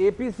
APC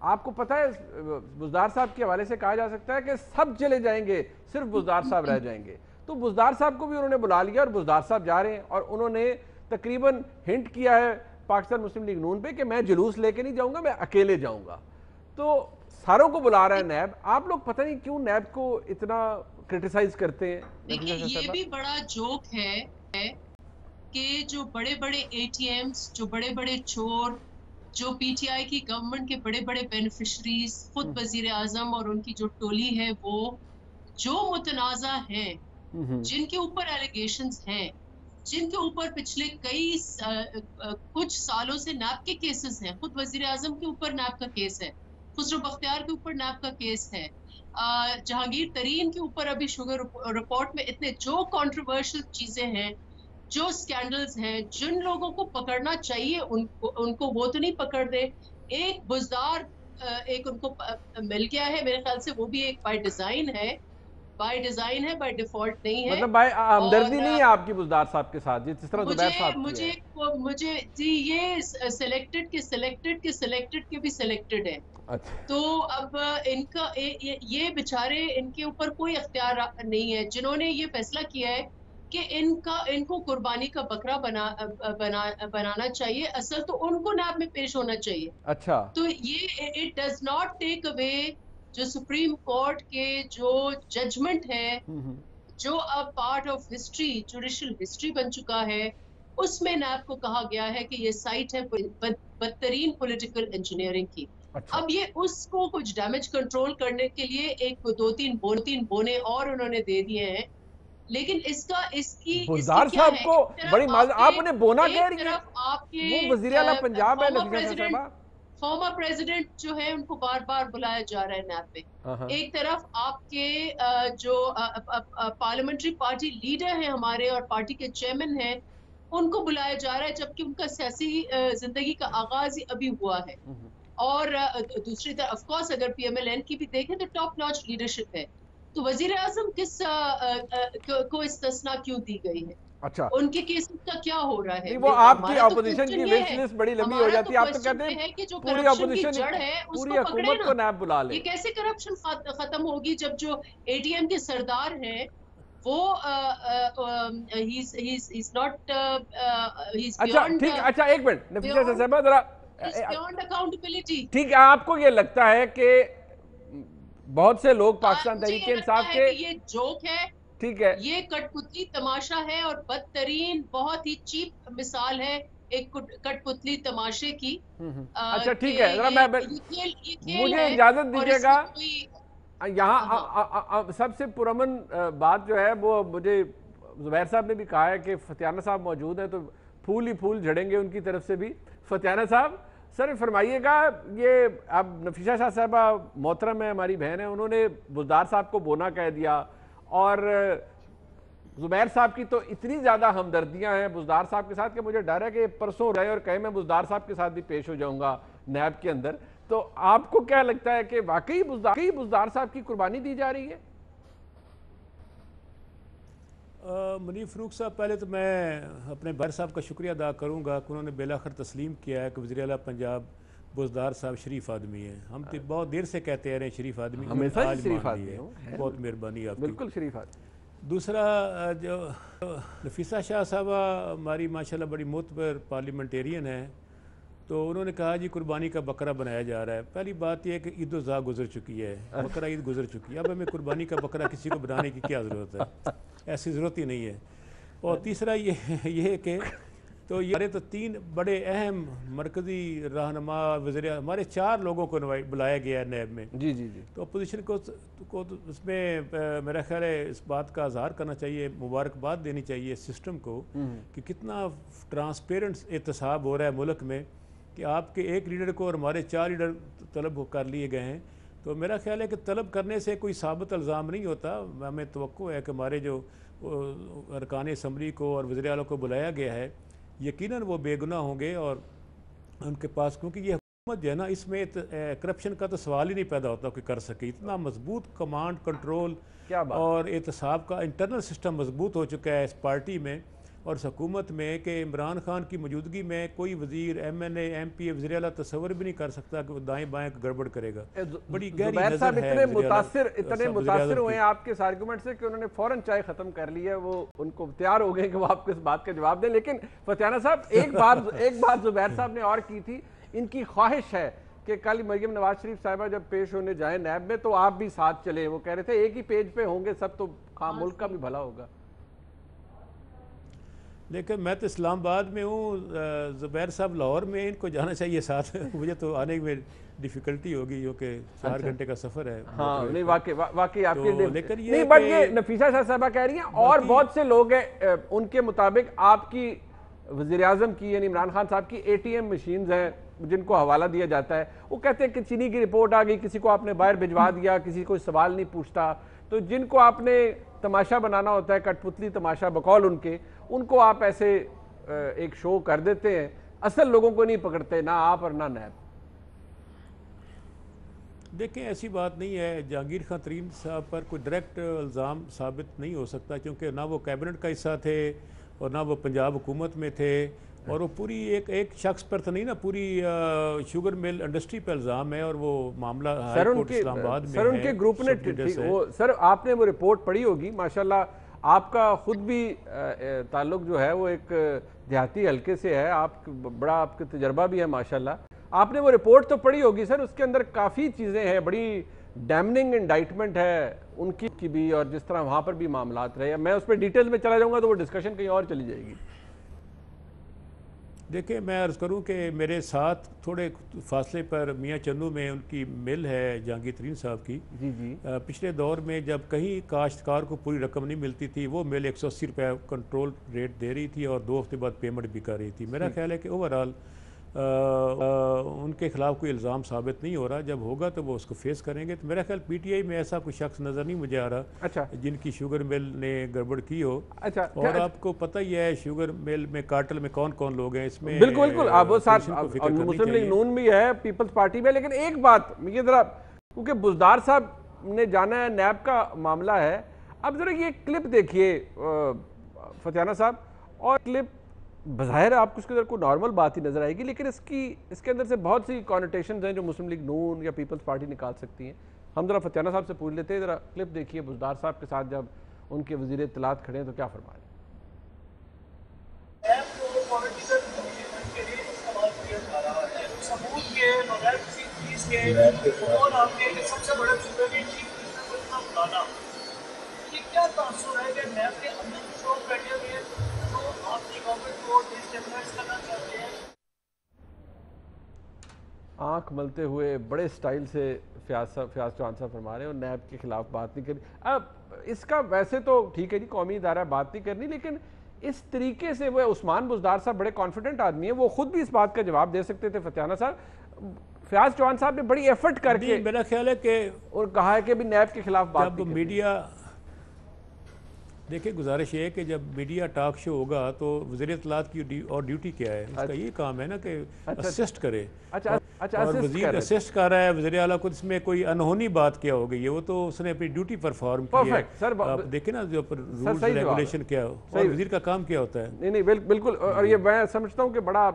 آپ کو پتہ ہے بزدار صاحب کے حوالے سے کہا جا سکتا ہے کہ سب چلے جائیں گے صرف بزدار صاحب رہ جائیں گے. تو بزدار صاحب کو بھی انہوں نے بلا لیا اور بزدار صاحب جا رہے ہیں اور انہوں نے تقریباً ہنٹ کیا ہے پاکستان مسلم لیگ نون پہ کہ میں جلوس لے کے نہیں جاؤں گا, میں اکیلے جاؤں گا. تو ساروں کو بلا رہا ہے نیب. آپ لوگ پتہ نہیں کیوں نیب کو اتنا کرٹیسائز کرتے ہیں. دیکھیں یہ بھی بڑا جوک ہے کہ جو بڑے بڑے اے ٹی ایمز, جو بڑے بڑے چور, جو پی ٹی آئی کی گورنمنٹ کے بڑے بڑے بینیفیشریز, خود وزیر اعظم اور ان کی جو ٹولی ہے, وہ جو متنازع ہیں, جن کے اوپر ایلیگیشنز ہیں, جن کے اوپر پچھلے کچھ سالوں سے نیب کے کیسز ہیں, خود وزیر اعظم کے اوپر نیب کا کیس ہے, خسرو بختیار کے اوپر نیب کا کیس ہے, جہانگیر ترین کے اوپر ابھی شوگر رپورٹ میں اتنے جو کنٹروورشل چیزیں ہیں, جو سکینڈلز ہیں, جن لوگوں کو پکڑنا چاہیے ان کو وہ تو نہیں پکڑ دے. ایک بزدار ایک ان کو مل گیا ہے, میرے خیال سے وہ بھی ایک بائی ڈیزائن ہے, بائی ڈیفالٹ نہیں ہے. مطلب بھائی ہمدردی نہیں ہے آپ کی بزدار صاحب کے ساتھ جس طرح زبیر صاحب کی ہے. مجھے جی یہ سلیکٹڈ کے بھی سلیکٹڈ ہے. تو اب ان کا یہ بیچارے, ان کے اوپر کوئی اختیار نہیں ہے. جنہوں نے یہ فیصلہ کیا ہے کہ ان کو قربانی کا بکرا بنانا چاہیے, اصل تو ان کو نیب میں پیش ہونا چاہیے. اچھا, تو یہ it does not take away جو سپریم کورٹ کے جو ججمنٹ ہے, جو اب part of history, judicial history بن چکا ہے, اس میں نیب کو کہا گیا ہے کہ یہ سائٹ ہے بدترین پولیٹیکل انجینئرنگ کی. اب یہ اس کو کچھ ڈیمیج کنٹرول کرنے کے لیے ایک دو تین بونے اور انہوں نے دے دیے ہیں, لیکن اس کی بزدار صاحب کو بڑی آپ انہیں بونا کہہ رہی ہیں. وہ وزیر اعلیٰ پنجاب ہے نفیسہ صاحبہ, فارمر پریزیڈنٹ جو ہے, ان کو بار بار بلایا جا رہا ہے نیب پہ. ایک طرف آپ کے جو پارلیمنٹری پارٹی لیڈر ہیں ہمارے اور پارٹی کے چیئرمین ہیں, ان کو بلایا جا رہا ہے جبکہ ان کا سیاسی زندگی کا آغاز ہی ابھی ہوا ہے. اور دوسری طرف آف کورس اگر پی ایم ایل این کی بھی دیکھیں تو ٹاپ ناچ لیڈرشپ ہے. تو وزیر اعظم کو استثنا کیوں دی گئی ہے؟ اچھا, ان کے کیس کا کیا ہو رہا ہے؟ وہ آپ کی اپوزیشن کی وش لسٹ بڑی لمبی ہو جاتی ہے. آپ تو کہتے ہیں کہ جو پوری کرپشن کی اپوزیشن جڑ ہے اس پوری کو حکومت پکڑے کو نا. نیب بلا لے. یہ کیسے کرپشن ختم ہوگی جب جو اے ٹی ایم کے سردار ہیں وہ اچھا ٹھیک, اچھا ایک منٹ نفیسہ صاحبہ ذرا, ٹھیک ہے, آپ کو یہ لگتا ہے کہ بہت سے لوگ پاکستان تحریک انصاف کے, یہ جوک ہے, ٹھیک ہے, یہ کٹ پتلی تماشا ہے اور بدترین بہت ہی چیپ مثال ہے ایک کٹ پتلی تماشے کی. اچھا ٹھیک ہے, ذرا مجھے اجازت دیجیے گا. یہاں سب سے پرامن بات جو ہے وہ مجھے زبیر صاحب نے بھی کہا ہے کہ فتیانہ صاحب موجود ہیں تو پھول ہی پھول جھڑیں گے ان کی طرف سے بھی. فتیانہ صاحب سر فرمائیے گا, یہ اب نفیسہ شاہ صاحبہ محترم ہے, ہماری بہن ہے, انہوں نے بزدار صاحب کو بونا کہہ دیا اور زبیر صاحب کی تو اتنی زیادہ ہمدردیاں ہیں بزدار صاحب کے ساتھ کہ مجھے ڈر ہے کہ پرسوں رہے اور کہے میں بزدار صاحب کے ساتھ بھی پیش ہو جاؤں گا نیب کے اندر. تو آپ کو کیا لگتا ہے کہ واقعی بزدار صاحب کی قربانی دی جا رہی ہے؟ منیف فاروق صاحب, پہلے تو میں اپنے بھائی صاحب کا شکریہ ادا کروں گا کہ انہوں نے بالآخر تسلیم کیا ہے کہ وزیر اعلیٰ پنجاب بزدار صاحب شریف آدمی ہیں. ہم تو بہت دیر سے کہتے رہے ہیں شریف آدمی, ہمیشہ شریف آدمی ہیں, بہت مہربانی آپ کی. بالکل شریف آدمی. دوسرا جو نفیسہ شاہ صاحبہ ہماری ماشاءاللہ بڑی معتبر پارلیمنٹیرین ہیں, تو انہوں نے کہا جی قربانی کا بکرا بنایا جا رہا ہے. پہلی بات یہ ہے کہ عید الاضحیٰ گزر چکی ہے, بکرا عید گزر چکی ہے, اب ہمیں قربانی کا بکرا کسی کو بنانے کی کیا ضرورت ہے, ایسی ضرورت ہی نہیں ہے. اور تیسرا یہ ہے کہ تو یہ تو تین بڑے اہم مرکزی رہنما وزیر, ہمارے 4 لوگوں کو بلایا گیا ہے نیب میں. جی جی جی. تو اپوزیشن کو اس میں میرا خیال ہے اس بات کا اظہار کرنا چاہیے, مبارکباد دینی چاہیے سسٹم کو کہ کتنا ٹرانسپیرنٹ احتساب ہو رہا ہے ملک میں, کہ آپ کے ایک لیڈر کو اور ہمارے 4 لیڈر طلب کر لیے گئے ہیں. تو میرا خیال ہے کہ طلب کرنے سے کوئی ثابت الزام نہیں ہوتا. ہمیں توقع ہے کہ ہمارے جو ارکان اسمبلی کو اور وزیر اعلیٰ کو بلایا گیا ہے یقیناً وہ بے گناہ ہوں گے, اور ان کے پاس, کیونکہ یہ حکومت جو ہے نا اس میں کرپشن کا تو سوال ہی نہیں پیدا ہوتا کہ کر سکے. اتنا مضبوط کمانڈ کنٹرول اور احتساب کا انٹرنل سسٹم مضبوط ہو چکا ہے اس پارٹی میں. اور اس حکومت میں کہ عمران خان کی موجودگی میں کوئی وزیر M N A M P A وزیر اعلیٰ تصور بھی نہیں کر سکتا کہ وہ دائیں بائیں گڑبڑ کرے گا. بڑی گہری زبیر صاحب نظر ہے اتنے متاثر ہوئے ہیں آپ کے اس آرگومنٹ سے کہ انہوں نے فوراً چائے ختم کر لی ہے, وہ ان کو تیار ہو گئے کہ وہ آپ کو اس بات کا جواب دیں. لیکن فتیانہ صاحب ایک بات زبیر صاحب نے اور کی تھی, ان کی خواہش ہے کہ کل مریم نواز شریف صاحبہ جب پیش ہونے جائیں نیب میں تو آپ بھی ساتھ چلیں. وہ کہہ رہے تھے ایک ہی پیج پہ ہوں گے سب تو ملک کا بھی بھلا ہوگا. لیکن میں تو اسلام آباد میں ہوں, زبیر صاحب لاہور میں, ان کو جانا چاہیے ساتھ. مجھے تو آنے میں ڈیفیکلٹی ہوگی کیونکہ 4 گھنٹے کا سفر ہے. ہاں نہیں واقعی آپ کی لیکن نہیں, بٹ یہ نفیسہ شاہ صاحبہ کہہ رہی ہیں اور بہت سے لوگ ہیں ان کے مطابق آپ کی وزیراعظم کی یعنی عمران خان صاحب کی ATM مشینز ہیں جن کو حوالہ دیا جاتا ہے. وہ کہتے ہیں کہ چینی کی رپورٹ آ گئی, کسی کو آپ نے باہر بھجوا دیا, کسی کو سوال نہیں پوچھتا. تو جن کو آپ نے تماشا بنانا ہوتا ہے, کٹ پتلی تماشا بقول ان کو آپ ایسے ایک شو کر دیتے ہیں, اصل لوگوں کو نہیں پکڑتے, نہ آپ اور نہ نیب. دیکھیں ایسی بات نہیں ہے. جہانگیر خان ترین صاحب پر کوئی ڈائریکٹ الزام ثابت نہیں ہو سکتا کیونکہ نہ وہ کیبنٹ کا حصہ تھے اور نہ وہ پنجاب حکومت میں تھے, اور وہ پوری ایک شخص پر تو نہیں نا, پوری شوگر مل انڈسٹری پہ الزام ہے. اور وہ معاملہ ہائی کورٹ اسلام آباد میں ہے. سر ان کے گروپ نے سر آپ نے وہ رپورٹ پڑھی ہوگی ماشاءاللہ, آپ کا خود بھی تعلق جو ہے وہ ایک دیہاتی حلقے سے ہے, آپ بڑا آپ کا تجربہ بھی ہے ماشاءاللہ. آپ نے وہ رپورٹ تو پڑھی ہوگی سر, اس کے اندر کافی چیزیں ہیں, بڑی ڈیمننگ انڈائٹمنٹ ہے ان کی بھی, اور جس طرح وہاں پر بھی معاملات رہے. میں اس پہ ڈیٹیل میں چلا جاؤں گا تو وہ ڈسکشن کہیں اور چلی جائے گی. دیکھیں میں عرض کروں کہ میرے ساتھ تھوڑے فاصلے پر میاں چنو میں ان کی مل ہے جہانگیر ترین صاحب کی. جی پچھلے دور میں جب کہیں کاشتکار کو پوری رقم نہیں ملتی تھی, وہ مل 180 روپے کنٹرول ریٹ دے رہی تھی اور 2 ہفتے بعد پیمنٹ بھی کر رہی تھی. میرا خیال ہے کہ اوورآل ان کے خلاف کوئی الزام ثابت نہیں ہو رہا. جب ہوگا تو وہ اس کو فیس کریں گے. تو میرا خیال PTI میں ایسا کوئی شخص نظر نہیں مجھے آ رہا جن کی شوگر مل نے گڑبڑ کی ہو. اور آپ کو پتہ ہی ہے شوگر مل میں کارٹل میں کون کون لوگ ہیں اس میں. بالکل آپ وہ ساتھ مسلم لیگ نون بھی ہے, پیپلز پارٹی میں. لیکن ایک بات یہ ذرا, کیونکہ بزدار صاحب نے جانا ہے, نیب کا معاملہ ہے. اب ذرا یہ کلپ دیکھیے فتیانہ صاحب, اور کلپ بظاہر آپ کو اس کے اندر کوئی نارمل بات ہی نظر آئے گی, لیکن اس کے اندر سے بہت سی کانوٹیشنز ہیں جو مسلم لیگ نون یا پیپلز پارٹی نکال سکتی ہیں. ہم ذرا فتیانہ صاحب سے پوچھ لیتے ہیں, ذرا کلپ دیکھیے بزدار صاحب کے ساتھ جب ان کے وزیر اطلاعات کھڑے ہیں تو کیا فرما رہے ہیں. آنکھ ملتے ہوئے بڑے سٹائل سے فیاض چوہان صاحب فرما رہے ہیں, اور نیب کے خلاف بات نہیں کرنی. اب اس کا ویسے تو ٹھیک ہے جی, قومی ادارہ بات نہیں کرنی, لیکن اس طریقے سے وہ عثمان بزدار صاحب بڑے کانفیڈنٹ آدمی ہیں, وہ خود بھی اس بات کا جواب دے سکتے تھے. فتیانہ صاحب, فیاض چوہان صاحب نے بڑی ایفرٹ کر کے میرا خیال ہے کہ اور کہا ہے کہ بھی نیب کے خلاف بات جب میڈیا, دیکھیں گزارش یہ ہے کہ جب میڈیا ٹاک شو ہوگا تو وزیر اطلاعات کی اور ڈیوٹی کیا ہے, اس کا یہ کام ہے نا کہ اسسٹ کرے. اور وزیر اسسٹ کر رہا ہے وزیر اعلیٰ کو, اس میں کوئی انہونی بات کیا ہو گئی ہے, وہ تو اس نے اپنی ڈیوٹی پرفارم کی ہے. آپ دیکھیں نا جو رولز ریگولیشن کیا, اور وزیر کا کام کیا ہوتا ہے. نہیں بالکل, اور یہ میں سمجھتا ہوں کہ بڑا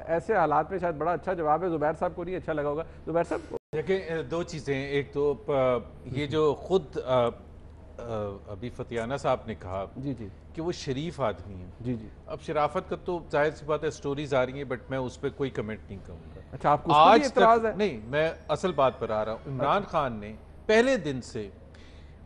ایسے حالات میں شاید بڑا اچھا جواب ہے. زبیر صاحب کو نہیں اچھا لگا ہوگا. زبیر صاحب دیکھیں 2 چیزیں, ایک تو یہ جو خود ابھی فتیانہ صاحب نے کہا جی کہ وہ شریف آدمی ہیں. جی اب شرافت کا تو ظاہر سی بات ہے, سٹوریز آ رہی ہیں, بٹ میں اس پہ کوئی کمنٹ نہیں کروں گا. اچھا, آپ کو اس پر بھی اعتراض ہے؟ نہیں, میں اصل بات پر آ رہا ہوں. عمران خان نے پہلے دن سے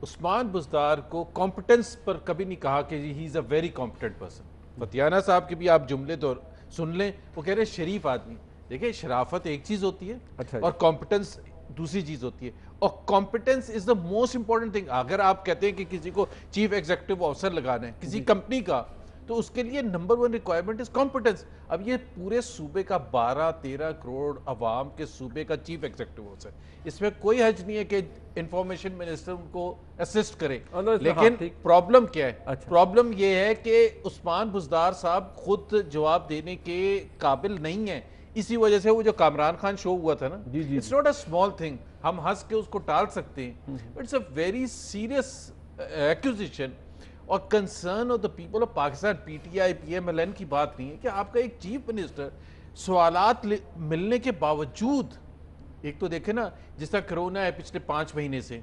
عثمان بزدار کو کمپٹنس پر کبھی نہیں کہا کہ he is a very competent person. Fatyana Sahib کے بھی آپ جملے تو سن لیں, وہ کہہ رہے ہیں شریف آدمی. دیکھیں شرافت ایک چیز ہوتی ہے اور کمپٹنس دوسری چیز ہوتی ہے, اور competence is the most important thing. اگر آپ کہتے ہیں کہ کسی کو چیف ایگزیکٹو آفیسر لگانا ہے کسی کمپنی کا, تو اس کے لیے نمبر 1 ریکوائرمنٹ از کمپٹنس. اب یہ پورے صوبے کا 12-13 کروڑ عوام کے صوبے کا چیف ایگزیکٹو آفیسر, اس میں کوئی حرج نہیں ہے کہ انفارمیشن منسٹر ان کو اسسٹ کرے. لیکن پرابلم کیا ہے؟ پرابلم یہ ہے کہ عثمان بزدار صاحب خود جواب دینے کے قابل نہیں ہیں. اسی وجہ سے وہ جو کامران خان شو ہوا تھا نا, it's not a small thing. ہم ہنس کے اس کو ٹال سکتے ہیں, it's a very serious accusation. اور concern of the people of Pakistan P T I P M L N کی بات نہیں ہے کہ آپ کا ایک چیف منسٹر سوالات ملنے کے باوجود، ایک تو دیکھیں نا جس طرح کرونا ہے پچھلے 5 مہینے سے،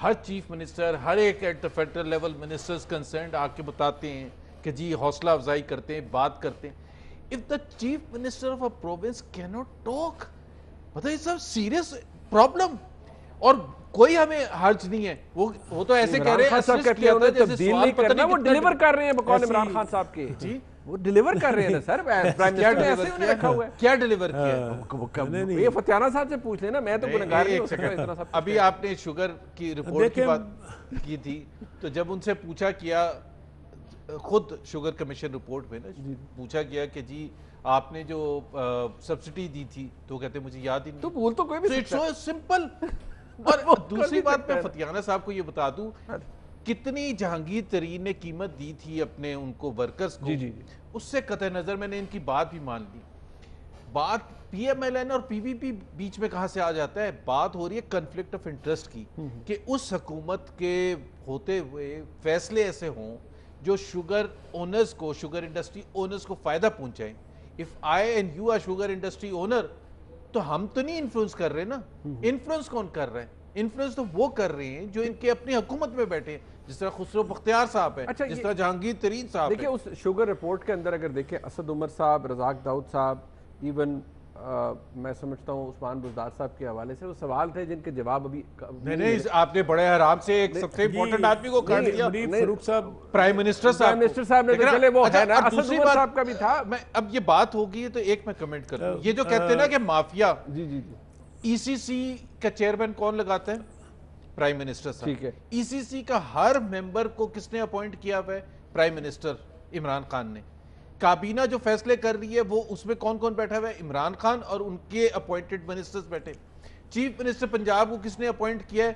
ہر چیف منسٹر، ہر ایک at the federal level ministers concerned آ کے بتاتے ہیں کہ جی حوصلہ افزائی کرتے ہیں، بات کرتے ہیں. If the chief minister of a province cannot talk, بتائیے سب سیریس پرابلم، اور کوئی ہمیں حرج نہیں ہے. وہ تو ایسے کہہ رہے ہیں تبدیل نہیں کرنا، وہ ڈیلیور کر رہے ہیں بقول عمران خان صاحب کے. جی وہ ڈیلیور کر رہے ہیں سر، پرائم منسٹر نے ایسے انہیں رکھا ہوا ہے. کیا ڈیلیور کیا؟ یہ فتیانہ صاحب سے پوچھ لینا، میں تو گنہگار نہیں ہو سکتا اتنا سب. ابھی آپ نے شوگر کی رپورٹ کی بات کی تھی، تو جب ان سے پوچھا کیا، خود شوگر کمیشن رپورٹ میں نا پوچھا گیا کہ جی آپ نے جو سبسڈی دی تھی، تو کہتے ہیں مجھے یاد ہی نہیں. تو بھول تو کوئی بھی سمپل. اور دوسری بات میں فتیانہ صاحب کو یہ بتا دوں، کتنی جہانگیر ترین نے قیمت دی تھی اپنے ان کو ورکرز کو، اس سے قطع نظر میں نے ان کی بات بھی مان لی. بات پی ایم ایل این اور پی وی پی بیچ میں کہاں سے آ جاتا ہے؟ بات ہو رہی ہے کنفلکٹ آف انٹرسٹ کی، کہ اس حکومت کے ہوتے ہوئے فیصلے ایسے ہوں جو شوگر اونرز کو، شوگر انڈسٹری اونرز کو فائدہ پہنچائیں. if I and you are sugar industry owner, تو ہم تو نہیں انفلوئنس کر رہے نا. انفلوئنس کون کر رہے ہیں؟ انفلوئنس تو وہ کر رہے ہیں جو ان کے اپنی حکومت میں بیٹھے ہیں، جس طرح خسرو بختیار صاحب ہیں، جس طرح جہانگیر ترین صاحب ہیں. دیکھیں اس شوگر رپورٹ کے اندر اگر دیکھیں اسد عمر صاحب، رزاق داؤد صاحب، ایون میں سمجھتا ہوں عثمان بزدار صاحب کے حوالے سے وہ سوال تھے جن کے جواب ابھی نہیں. آپ نے بڑے حرام سے ایک سب سے امپورٹنٹ آدمی کو کاٹ دیا. فاروق صاحب، پرائم منسٹر صاحب نے تو چلے وہ ہے نا، اسد عمر صاحب کا بھی تھا. اب یہ بات ہوگی تو ایک میں کمنٹ کرتا ہوں، یہ جو کہتے ہیں نا کہ مافیا، ای سی سی کا چیئرمین کون لگاتا ہے؟ پرائم منسٹر صاحب. ٹھیک ہے. ای سی سی کا ہر ممبر کو کس نے اپوائنٹ کیا ہوا ہے؟ پرائم منسٹر عمران خان نے. کابینہ جو فیصلے کر رہی ہے وہ اس میں کون کون بیٹھا ہوا ہے؟ عمران خان اور ان کے اپوائنٹڈ منسٹرز بیٹھے. چیف منسٹر پنجاب کو کس نے اپوائنٹ کیا ہے؟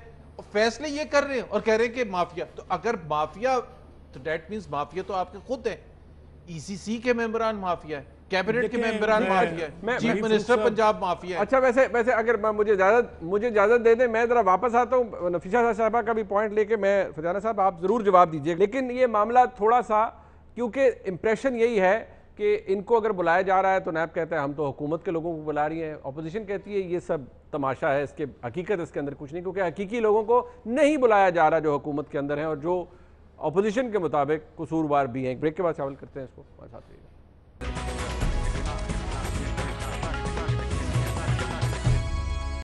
فیصلے یہ کر رہے ہیں اور کہہ رہے ہیں کہ مافیا. تو اگر مافیا، تو دیٹ مینز مافیا تو آپ کے خود ہیں. ای سی سی کے ممبران مافیا ہے، کیبنٹ کے ممبران مافیا ہے، چیف منسٹر پنجاب مافیا ہے. اچھا ویسے اگر مجھے اجازت دے دیں، میں ذرا واپس آتا ہوں نفیسہ صاحبہ کا بھی پوائنٹ لے کے. میں فتیانہ صاحب آپ ضرور جواب دیجئے، لیکن یہ معاملہ تھوڑا سا، کیونکہ امپریشن یہی ہے کہ ان کو اگر بلایا جا رہا ہے تو نیب کہتا ہے ہم تو حکومت کے لوگوں کو بلا رہی ہیں، اپوزیشن کہتی ہے یہ سب تماشا ہے، اس کے حقیقت اس کے اندر کچھ نہیں، کیونکہ حقیقی لوگوں کو نہیں بلایا جا رہا جو حکومت کے اندر ہیں اور جو اپوزیشن کے مطابق قصوروار بھی ہیں. ایک بریک کے بعد چاول کرتے ہیں اس کو.